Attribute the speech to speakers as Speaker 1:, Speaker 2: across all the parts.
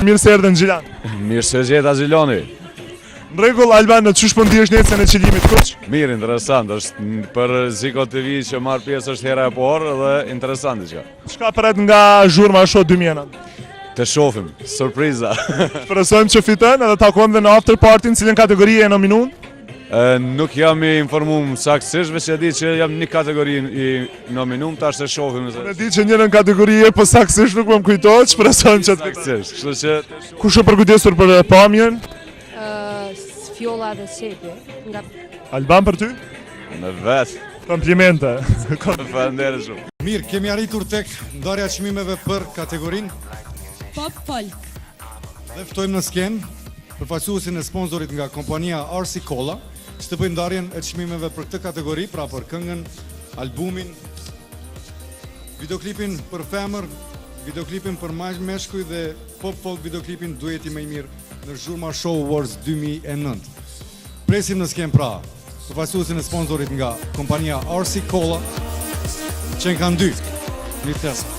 Speaker 1: mirë se erdhën Gjilan.
Speaker 2: Mirë se gjeta Gjiloni.
Speaker 1: Në rregull, Alban, në çysh po ndihesh necën e qelimit kuç?
Speaker 2: Mirë, interesant, është për Ziko TV që marr pjesë është hera e parë dhe interesante që.
Speaker 1: Çka pret nga zhurma show 2009?
Speaker 2: Të shohim, surpriza.
Speaker 1: Shpresojmë që fiton edhe takojmë dhe në after party në cilën kategori e nominuar.
Speaker 2: Nuk jam i informuar saktësisht, veç e di që jam një kategori i nominuar, tash të shohim.
Speaker 1: E di që njërin kategori e, po saktësisht nuk më kujtohet, shpresojmë që të
Speaker 2: saktësisht. Kështu që
Speaker 1: kush është përkujdesur për pamjen?
Speaker 3: Fjolla dhe Shepi. Nga
Speaker 1: Alban për ty?
Speaker 2: Në vetë.
Speaker 1: Komplimente.
Speaker 2: Faleminderit shumë.
Speaker 4: Mirë, kemi arritur tek ndarja e çmimeve për kategorinë
Speaker 5: Pop Folk.
Speaker 4: dhe ftojmë në skenë përfaqësuesin e sponsorit nga kompania RC Cola, që të bëjë ndarjen e çmimeve për këtë kategori, pra për këngën, albumin, videoklipin për femër, videoklipin për meshkuj dhe Pop Folk videoklipin dueti më i mirë në Zhurma Show Awards 2009. Presim në skenë pra përfaqësuesin e sponsorit nga kompania RC Cola, që në kanë dy. Një test.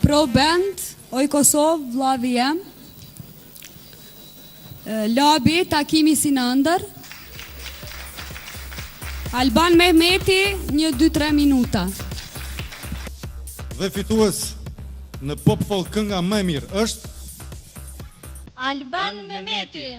Speaker 5: Pro Band, Oj Kosovë, vllavi jem. Labi, Takimi Sinandër. Alban Mehmeti, 1-2-3 minuta.
Speaker 4: Dhe fitues në Pop Folk kënga më e mirë është
Speaker 3: Alban Mehmeti.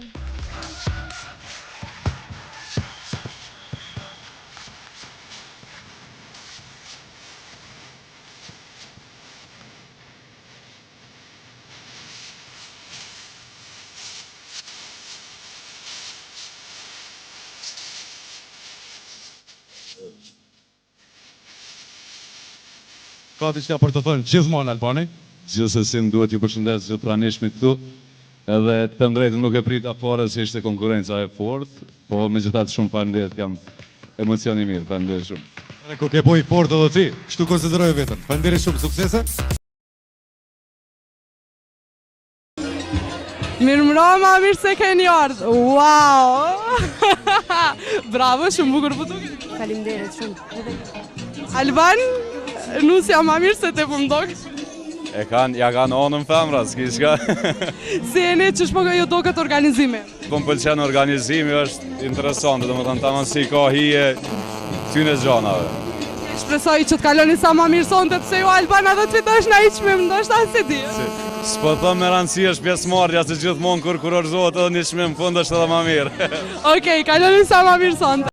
Speaker 4: Ka diçka për të thënë gjithmonë Albani?
Speaker 2: Gjithsesi duhet ju përshëndes gjithë pranishmit këtu. Edhe të drejtën nuk e prita fare se ishte konkurenca e fortë, po megjithatë shumë faleminderit, jam emocion i mirë, faleminderit shumë.
Speaker 4: Ku ke boj fort edhe ti, kështu konsideroj veten. Faleminderit shumë, suksese.
Speaker 6: Mirëmbrëma, mirë se keni ardhur. Wow! Bravo, shumë bukur po duket.
Speaker 3: Faleminderit shumë.
Speaker 6: Alban, nusja ma mirë se te po mdok.
Speaker 2: Ja kanë onën femra, s'ki shka.
Speaker 6: Si e ne që shpoka jo do këtë organizime?
Speaker 2: Po më pëlqen organizimi, është interesante, domethënë tamam si ka hije këtyne gjanave.
Speaker 6: Shpresoj që të kaloni sa ma mirë sonte, pse jo Albana do të fitosh na i çmim, ndoshta se di.
Speaker 2: S'po thëm me rëndësi është pjesëmarrja se gjithmonë kur kurorzohet edhe një çmim fund është edhe më mirë.
Speaker 6: Okej, kaloni sa ma mirë sonte.